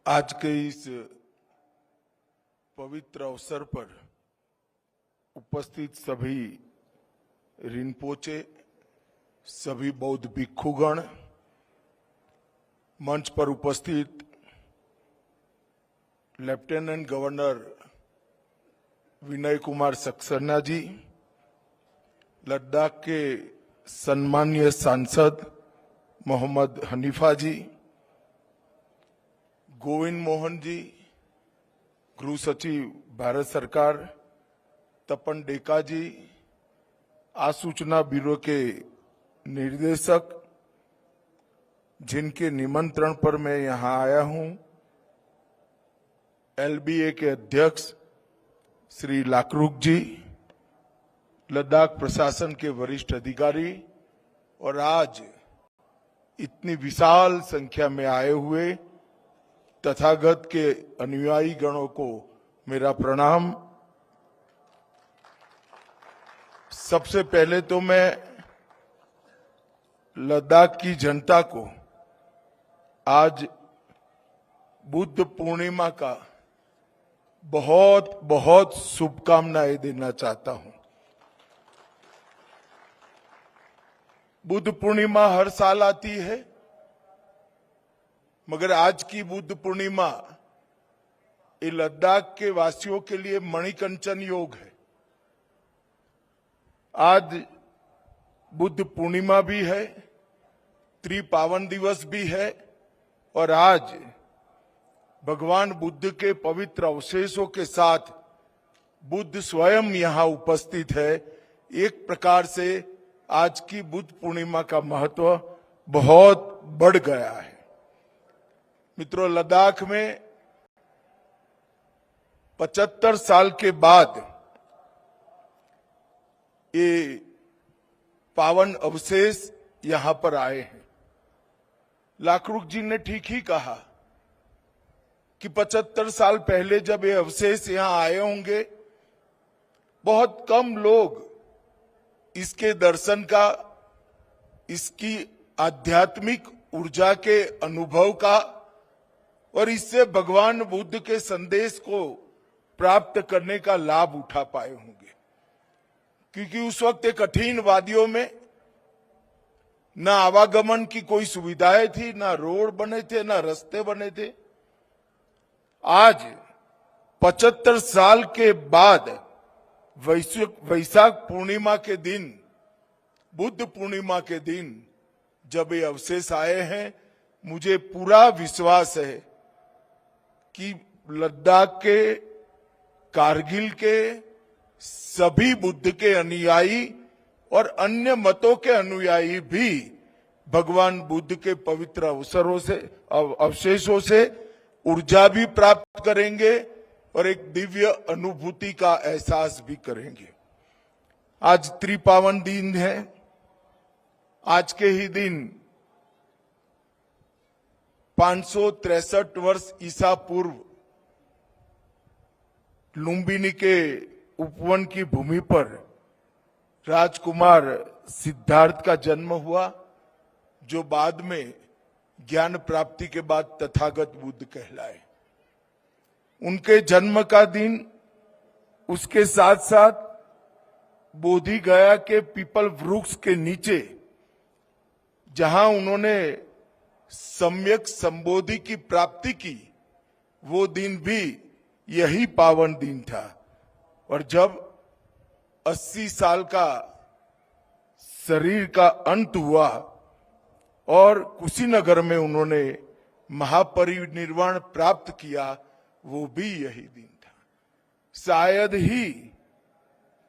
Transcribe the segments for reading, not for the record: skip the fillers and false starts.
आज के इस पवित्र अवसर पर उपस्थित सभी रिनपोचे, सभी बौद्ध भिक्षुगण, मंच पर उपस्थित लेफ्टिनेंट गवर्नर विनय कुमार सक्सेना जी, लद्दाख के सम्मानीय सांसद मोहम्मद हनीफा जी, गोविंद मोहन जी, गृह सचिव भारत सरकार तपन डेका जी, आसूचना ब्यूरो के निर्देशक जिनके निमंत्रण पर मैं यहां आया हूं, एलबीए के अध्यक्ष श्री लाकरुक जी, लद्दाख प्रशासन के वरिष्ठ अधिकारी और आज इतनी विशाल संख्या में आए हुए तथागत के अनुयायी गणों को मेरा प्रणाम। सबसे पहले तो मैं लद्दाख की जनता को आज बुद्ध पूर्णिमा का बहुत बहुत शुभकामनाएं देना चाहता हूं। बुद्ध पूर्णिमा हर साल आती है, मगर आज की बुद्ध पूर्णिमा ये लद्दाख के वासियों के लिए मणिकंचन योग है। आज बुद्ध पूर्णिमा भी है, त्रिपावन दिवस भी है और आज भगवान बुद्ध के पवित्र अवशेषों के साथ बुद्ध स्वयं यहां उपस्थित है। एक प्रकार से आज की बुद्ध पूर्णिमा का महत्व बहुत बढ़ गया है। मित्रों, लद्दाख में 75 साल के बाद ये पावन अवशेष यहां पर आए हैं। लाकरुक जी ने ठीक ही कहा कि 75 साल पहले जब ये अवशेष यहां आए होंगे, बहुत कम लोग इसके दर्शन का, इसकी आध्यात्मिक ऊर्जा के अनुभव का और इससे भगवान बुद्ध के संदेश को प्राप्त करने का लाभ उठा पाए होंगे, क्योंकि उस वक्त एक कठिन वादियों में न आवागमन की कोई सुविधाएं थी, न रोड बने थे, न रास्ते बने थे। आज 75 साल के बाद वैशाख पूर्णिमा के दिन, बुद्ध पूर्णिमा के दिन जब ये अवशेष आए हैं, मुझे पूरा विश्वास है कि लद्दाख के, कारगिल के सभी बुद्ध के अनुयायी और अन्य मतों के अनुयायी भी भगवान बुद्ध के पवित्र अवशेषों से ऊर्जा भी प्राप्त करेंगे और एक दिव्य अनुभूति का एहसास भी करेंगे। आज त्रिपावन दिन है। आज के ही दिन 563 वर्ष ईसा पूर्व लुम्बिनी के उपवन की भूमि पर राजकुमार सिद्धार्थ का जन्म हुआ, जो बाद में ज्ञान प्राप्ति के बाद तथागत बुद्ध कहलाए। उनके जन्म का दिन, उसके साथ साथ बोधि गया के पीपल वृक्ष के नीचे जहां उन्होंने सम्यक संबोधि की प्राप्ति की, वो दिन भी यही पावन दिन था। और जब 80 साल का शरीर का अंत हुआ और कुशीनगर में उन्होंने महापरिनिर्वाण प्राप्त किया, वो भी यही दिन था। शायद ही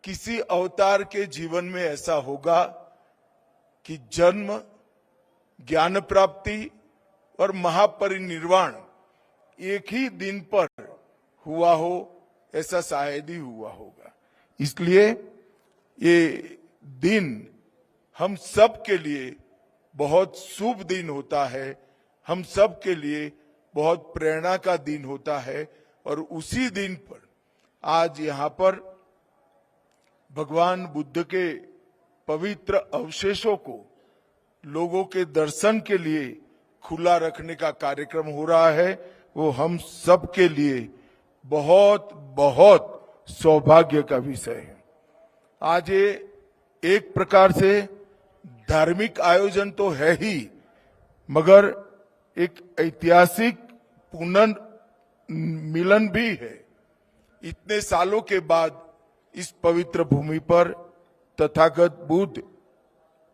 किसी अवतार के जीवन में ऐसा होगा कि जन्म, ज्ञान प्राप्ति और महापरिनिर्वाण एक ही दिन पर हुआ हो, ऐसा शायद ही हुआ होगा। इसलिए ये दिन हम सब के लिए बहुत शुभ दिन होता है, हम सब के लिए बहुत प्रेरणा का दिन होता है। और उसी दिन पर आज यहाँ पर भगवान बुद्ध के पवित्र अवशेषों को लोगों के दर्शन के लिए खुला रखने का कार्यक्रम हो रहा है। वो हम सब के लिए बहुत बहुत सौभाग्य का विषय है। आज ये एक प्रकार से धार्मिक आयोजन तो है ही, मगर एक ऐतिहासिक पुनर्मिलन भी है। इतने सालों के बाद इस पवित्र भूमि पर तथागत बुद्ध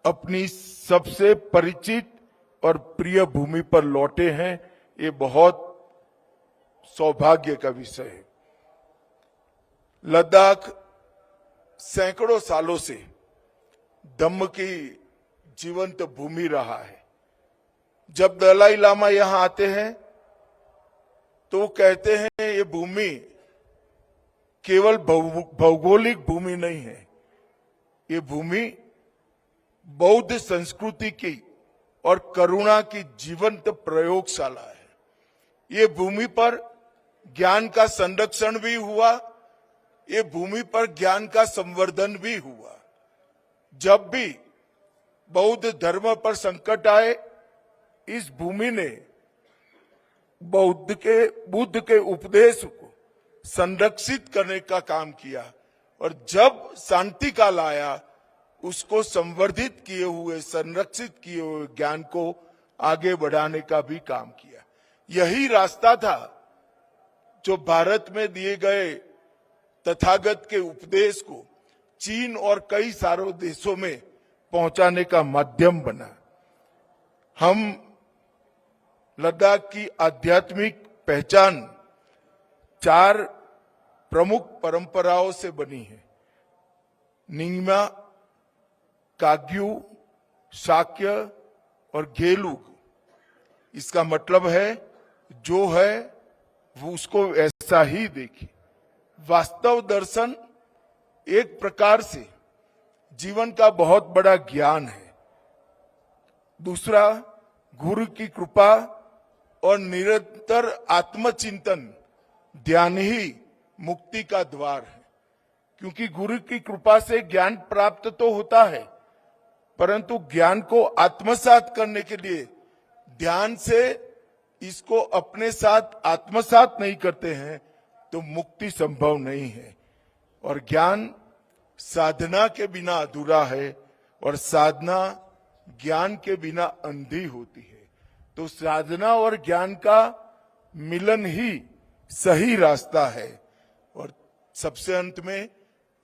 अपनी सबसे परिचित और प्रिय भूमि पर लौटे हैं। ये बहुत सौभाग्य का विषय है। लद्दाख सैकड़ों सालों से धम्म की जीवंत भूमि रहा है। जब दलाई लामा यहां आते हैं तो वो कहते हैं ये भूमि केवल भौगोलिक भूमि नहीं है, ये भूमि बौद्ध संस्कृति की और करुणा की जीवंत प्रयोगशाला है। ये भूमि पर ज्ञान का संरक्षण भी हुआ, ये भूमि पर ज्ञान का संवर्धन भी हुआ। जब भी बौद्ध धर्म पर संकट आए, इस भूमि ने बुद्ध के उपदेश को संरक्षित करने का काम किया, और जब शांति काल आया उसको संवर्धित किए हुए, संरक्षित किए हुए ज्ञान को आगे बढ़ाने का भी काम किया। यही रास्ता था जो भारत में दिए गए तथागत के उपदेश को चीन और कई सारे देशों में पहुंचाने का माध्यम बना। हम लद्दाख की आध्यात्मिक पहचान 4 प्रमुख परंपराओं से बनी है: निंगमा, काग्यू, शाक्य और गेलुग। इसका मतलब है जो है वो उसको ऐसा ही देखे। वास्तव दर्शन एक प्रकार से जीवन का बहुत बड़ा ज्ञान है। दूसरा, गुरु की कृपा और निरंतर आत्मचिंतन, ध्यान ही मुक्ति का द्वार है। क्योंकि गुरु की कृपा से ज्ञान प्राप्त तो होता है, परंतु ज्ञान को आत्मसात करने के लिए ध्यान से इसको अपने साथ आत्मसात नहीं करते हैं तो मुक्ति संभव नहीं है। और ज्ञान साधना के बिना अधूरा है, और साधना ज्ञान के बिना अंधी होती है। तो साधना और ज्ञान का मिलन ही सही रास्ता है। और सबसे अंत में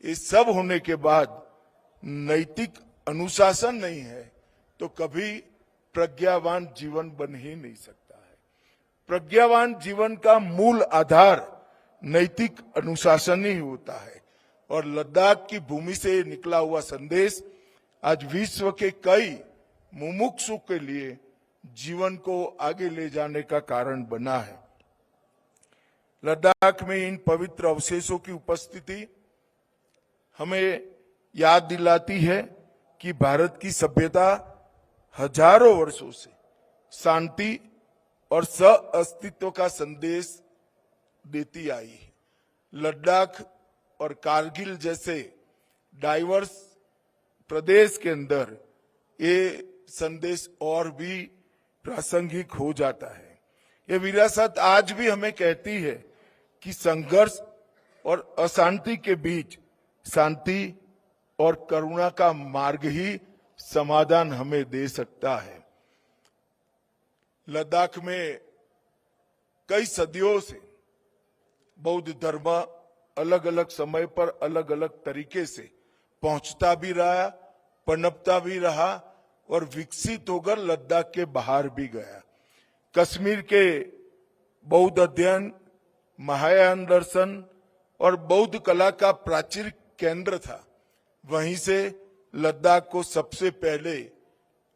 ये सब होने के बाद नैतिक अनुशासन नहीं है तो कभी प्रज्ञावान जीवन बन ही नहीं सकता है। प्रज्ञावान जीवन का मूल आधार नैतिक अनुशासन ही होता है। और लद्दाख की भूमि से निकला हुआ संदेश आज विश्व के कई मुमुक्षु के लिए जीवन को आगे ले जाने का कारण बना है। लद्दाख में इन पवित्र अवशेषों की उपस्थिति हमें याद दिलाती है कि भारत की सभ्यता हजारों वर्षों से शांति और सह-अस्तित्व का संदेश देती आई है। लद्दाख और कारगिल जैसे डाइवर्स प्रदेश के अंदर ये संदेश और भी प्रासंगिक हो जाता है। ये विरासत आज भी हमें कहती है कि संघर्ष और अशांति के बीच शांति और करुणा का मार्ग ही समाधान हमें दे सकता है। लद्दाख में कई सदियों से बौद्ध धर्म अलग अलग समय पर अलग अलग तरीके से पहुंचता भी रहा, पनपता भी रहा और विकसित होकर लद्दाख के बाहर भी गया। कश्मीर के बौद्ध अध्ययन, महायान दर्शन और बौद्ध कला का प्राचीन केंद्र था। वहीं से लद्दाख को सबसे पहले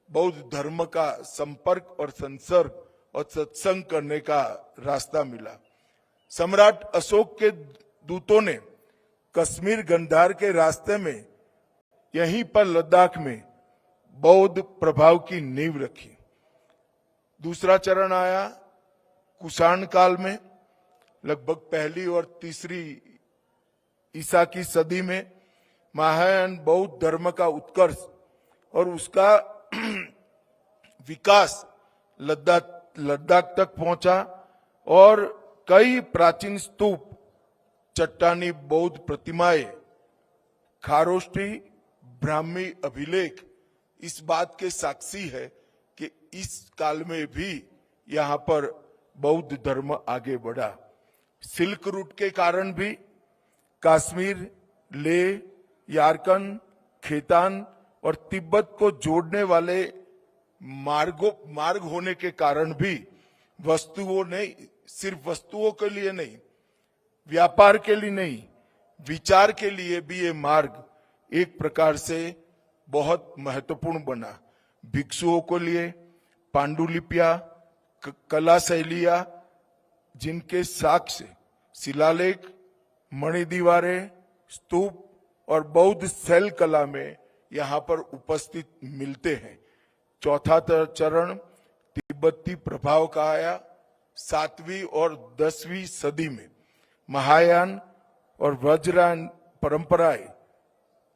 बौद्ध धर्म का संपर्क और संसर्ग और सत्संग करने का रास्ता मिला। सम्राट अशोक के दूतों ने कश्मीर गंधार के रास्ते में यहीं पर लद्दाख में बौद्ध प्रभाव की नींव रखी। दूसरा चरण आया कुषाण काल में, लगभग 1ली और 3री ईसा की सदी में। महायान बौद्ध धर्म का उत्कर्ष और उसका विकास लद्दाख तक पहुंचा और कई प्राचीन स्तूप, चट्टानी बौद्ध प्रतिमाएं, खारोष्ठी, ब्राह्मी अभिलेख इस बात के साक्षी है कि इस काल में भी यहाँ पर बौद्ध धर्म आगे बढ़ा। सिल्क रूट के कारण भी कश्मीर, लेह, यारकन, खेतान और तिब्बत को जोड़ने वाले मार्ग होने के कारण भी वस्तुओं नहीं, सिर्फ वस्तुओं के लिए नहीं, व्यापार के लिए नहीं, विचार के लिए भी ये मार्ग एक प्रकार से बहुत महत्वपूर्ण बना। भिक्षुओं के लिए पांडुलिपियां, कला शैलियां, जिनके साक्ष्य शिलालेख, मणिदीवारें, स्तूप और बौद्ध शैल कला में यहाँ पर उपस्थित मिलते हैं। चौथा चरण तिब्बती प्रभाव का आया 7वीं और 10वीं सदी में। महायान और वज्रयान परंपराएं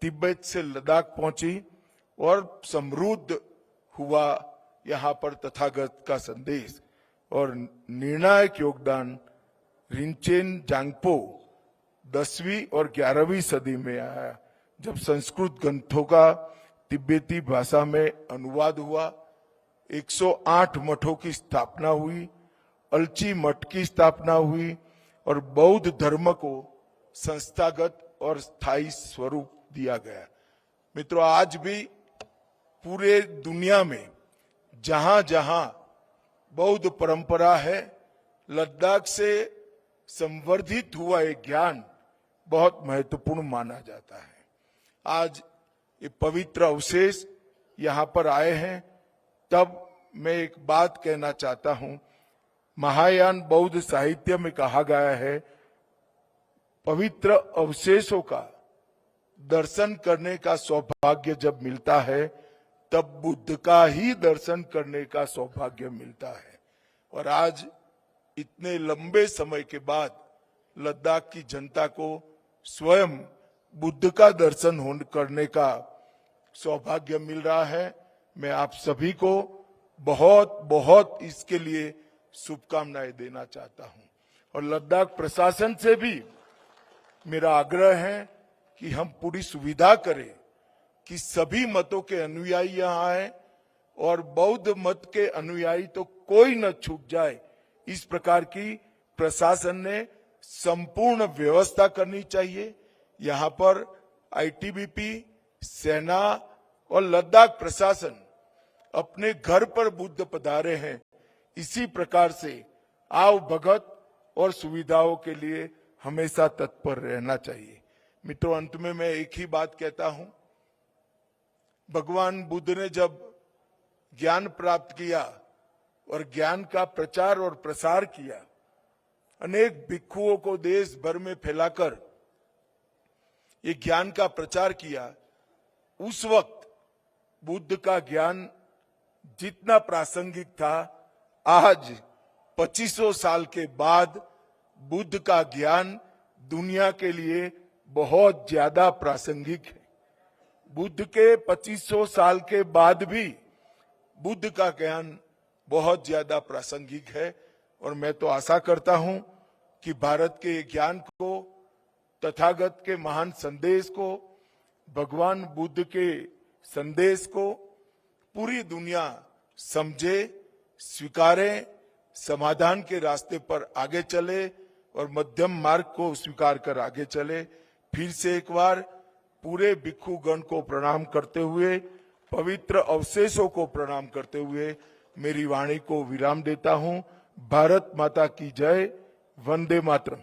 तिब्बत से लद्दाख पहुंची और समृद्ध हुआ यहाँ पर तथागत का संदेश। और निर्णायक योगदान रिंचेन जांगपो 10वीं और 11वीं सदी में आया, जब संस्कृत ग्रंथों का तिब्बती भाषा में अनुवाद हुआ। 108 मठों की स्थापना हुई, अलची मठ की स्थापना हुई और बौद्ध धर्म को संस्थागत और स्थायी स्वरूप दिया गया। मित्रों, आज भी पूरे दुनिया में जहां जहां बौद्ध परंपरा है, लद्दाख से संवर्धित हुआ एक ज्ञान बहुत महत्वपूर्ण माना जाता है। आज ये पवित्र अवशेष यहाँ पर आए हैं, तब मैं एक बात कहना चाहता हूं। महायान बौद्ध साहित्य में कहा गया है, पवित्र अवशेषों का दर्शन करने का सौभाग्य जब मिलता है, तब बुद्ध का ही दर्शन करने का सौभाग्य मिलता है। और आज इतने लंबे समय के बाद लद्दाख की जनता को स्वयं बुद्ध का दर्शन करने का सौभाग्य मिल रहा है। मैं आप सभी को बहुत बहुत इसके लिए शुभकामनाएं देना चाहता हूं। और लद्दाख प्रशासन से भी मेरा आग्रह है कि हम पूरी सुविधा करें कि सभी मतों के अनुयायी यहाँ आए और बौद्ध मत के अनुयायी तो कोई न छूट जाए। इस प्रकार की प्रशासन ने संपूर्ण व्यवस्था करनी चाहिए। यहाँ पर आईटीबीपी, सेना और लद्दाख प्रशासन अपने घर पर बुद्ध पधारे हैं, इसी प्रकार से आव भगत और सुविधाओं के लिए हमेशा तत्पर रहना चाहिए। मित्रों, अंत में मैं एक ही बात कहता हूं, भगवान बुद्ध ने जब ज्ञान प्राप्त किया और ज्ञान का प्रचार और प्रसार किया, अनेक भिक्षुओं को देश भर में फैलाकर ये ज्ञान का प्रचार किया। उस वक्त बुद्ध का ज्ञान जितना प्रासंगिक था, आज 2500 साल के बाद बुद्ध का ज्ञान दुनिया के लिए बहुत ज्यादा प्रासंगिक है। बुद्ध के 2500 साल के बाद भी बुद्ध का ज्ञान बहुत ज्यादा प्रासंगिक है। और मैं तो आशा करता हूं कि भारत के ज्ञान को, तथागत के महान संदेश को, भगवान बुद्ध के संदेश को पूरी दुनिया समझे, स्वीकारे, समाधान के रास्ते पर आगे चले और मध्यम मार्ग को स्वीकार कर आगे चले। फिर से एक बार पूरे भिक्षु गण को प्रणाम करते हुए, पवित्र अवशेषों को प्रणाम करते हुए मेरी वाणी को विराम देता हूं। भारत माता की जय। वंदे मातरम।